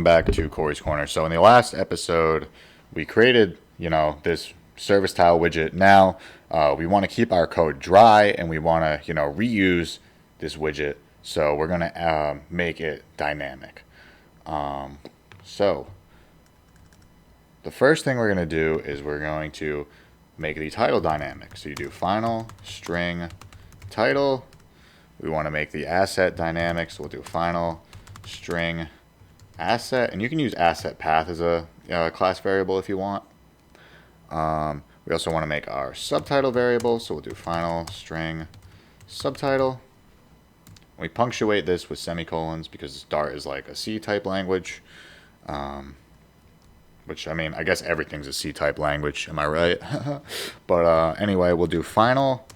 Back to Corey's Corner. So in the last episode, we created, this service tile widget. Now we want to keep our code dry and we want to, reuse this widget. So we're going to make it dynamic. So the first thing we're going to do is we're going to make the title dynamic. So you do final string title. We want to make the asset dynamic. So we'll do final string asset, and you can use asset path as a class variable if you want. We also want to make our subtitle variable, so we'll do final string subtitle. We punctuate this with semicolons because Dart is like a C-type language, which, I mean, I guess everything's a C-type language, am I right? But anyway, we'll do final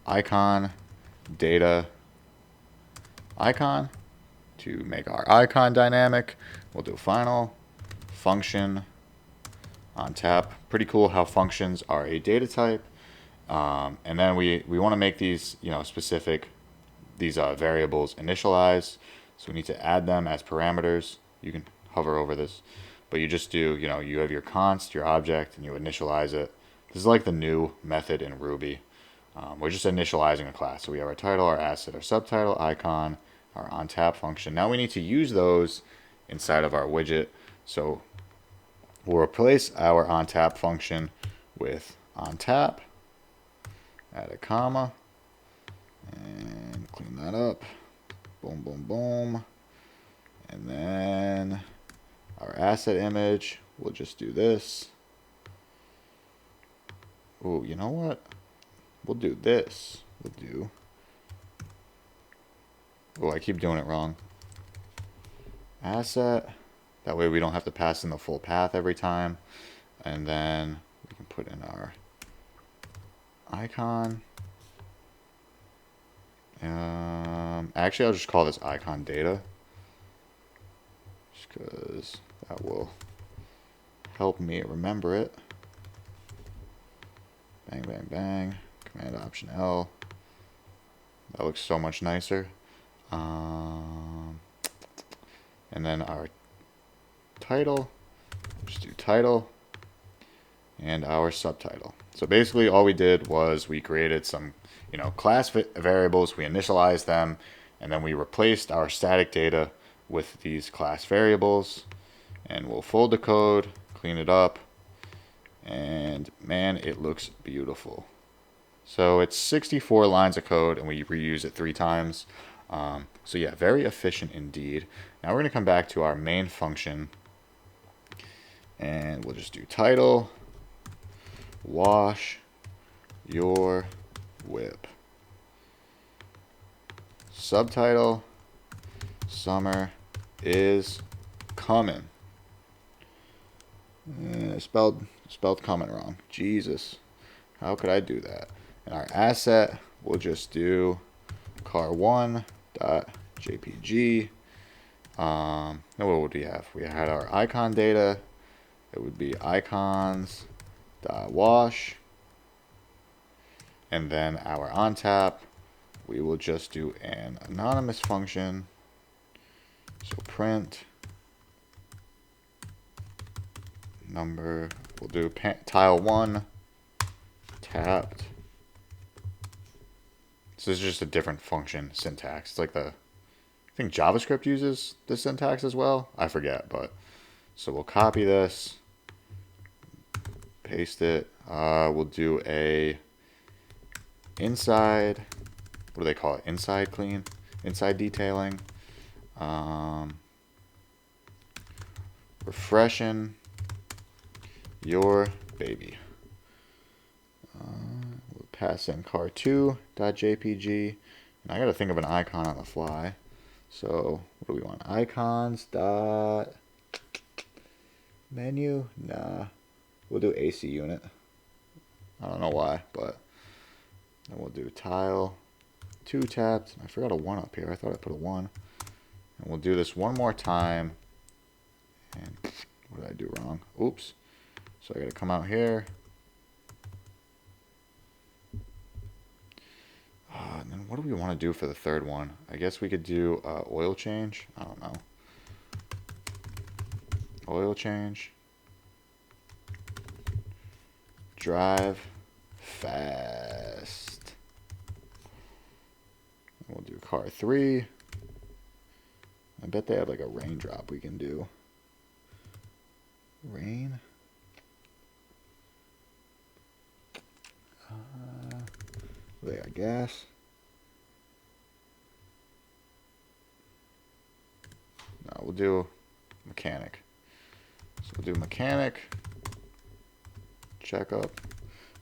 icon data icon. To make our icon dynamic, we'll do final function on tap. Pretty cool how functions are a data type. And then we want to make these specific, these variables initialize. So we need to add them as parameters. You can hover over this, but you just do, you have your const, your object, and you initialize it. This is like the new method in Ruby. We're just initializing a class. So we have our title, our asset, our subtitle, icon, our onTap function. Now we need to use those inside of our widget. So we'll replace our onTap function with onTap, add a comma, and clean that up. Boom, boom, boom. And then our asset image, we'll just do this. Oh, you know what? We'll do this. We'll do... Oh, I keep doing it wrong. Asset. That way we don't have to pass in the full path every time. And then we can put in our icon. Actually, I'll just call this icon data. Just because that will help me remember it. Bang, bang, bang. Command Option L. That looks so much nicer. And then our title, just do title, and our subtitle. So basically all we did was we created some, class variables, we initialized them, and then we replaced our static data with these class variables. And we'll fold the code, clean it up, and man, it looks beautiful. So it's 64 lines of code, and we reuse it 3 times. So yeah, very efficient indeed. Now we're going to come back to our main function, and we'll just do title, wash your whip. Subtitle, summer is coming. Spelled coming wrong. Jesus. How could I do that? And our asset, we'll just do car1.jpg. Now what would we have? We had our icon data. It would be icons.wash. And then our onTap, we will just do an anonymous function. So print number, we'll do tile1 tapped. So this is just a different function syntax. It's like I think JavaScript uses this syntax as well. I forget, but so we'll copy this, paste it. We'll do a inside, what do they call it? Inside clean, inside detailing. Refreshing your baby. We'll pass in car2.jpg. And I gotta think of an icon on the fly. So what do we want? Icons dot menu? Nah. We'll do AC unit. I don't know why, but then we'll do tile 2 tapped. I forgot a 1 up here. I thought I put a 1. And we'll do this one more time. And what did I do wrong? Oops. So I gotta come out here. And then what do we want to do for the third one? I guess we could do oil change. I don't know. Oil change. Drive fast. We'll do car 3. I bet they have like a raindrop we can do. Rain. They got gas. No, we'll do mechanic. So we'll do mechanic. Checkup.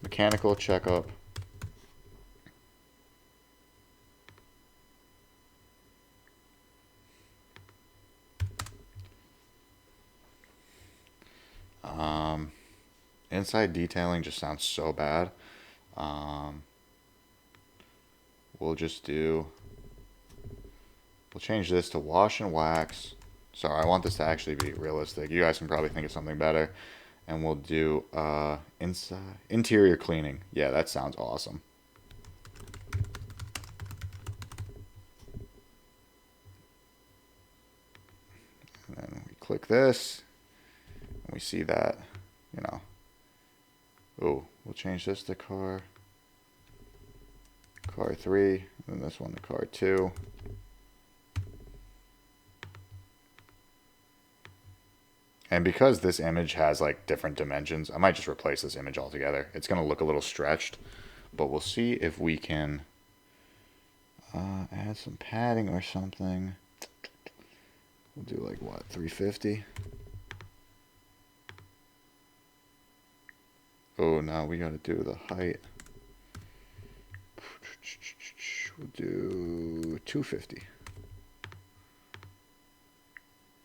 Mechanical checkup. Inside detailing just sounds so bad. We'll change this to wash and wax. Sorry, I want this to actually be realistic. You guys can probably think of something better. And we'll do interior cleaning. Yeah, that sounds awesome. And then we click this, and we see that, you know. Oh, we'll change this to car 3, and this one to car 2. And because this image has like different dimensions, I might just replace this image altogether. It's going to look a little stretched, but we'll see if we can add some padding or something. We'll do like what, 350? Oh, no, we got to do the height. We'll do 250.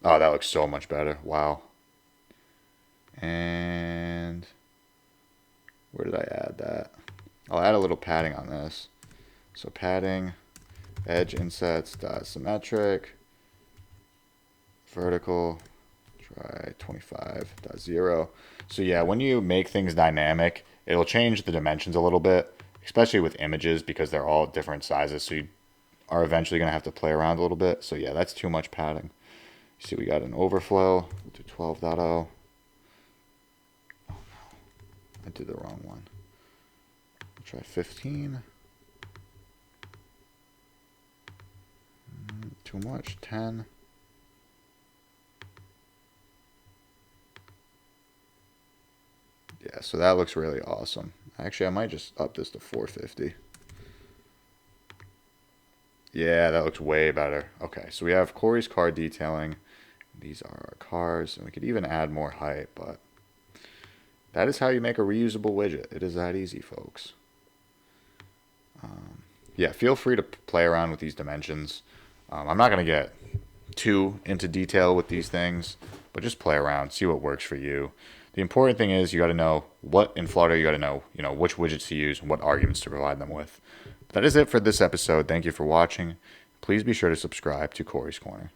Oh, that looks so much better. Wow. And where did I add that? I'll add a little padding on this. So padding, edge insets, dot symmetric, vertical, try 25.0. So yeah, when you make things dynamic, it'll change the dimensions a little bit, especially with images because they're all different sizes. So you are eventually going to have to play around a little bit. So yeah, that's too much padding. You see, we got an overflow. We'll do 12.0. Oh no, I did the wrong one. We'll try 15. Too much. 10. Yeah, so that looks really awesome. Actually, I might just up this to 450. Yeah, that looks way better. Okay, so we have Corey's car detailing. These are our cars, and we could even add more height, but that is how you make a reusable widget. It is that easy, folks. Yeah, feel free to play around with these dimensions. I'm not going to get too into detail with these things, but just play around, see what works for you. The important thing is you got to know what in Flutter, you got to know, which widgets to use and what arguments to provide them with. That is it for this episode. Thank you for watching. Please be sure to subscribe to Corey's Corner.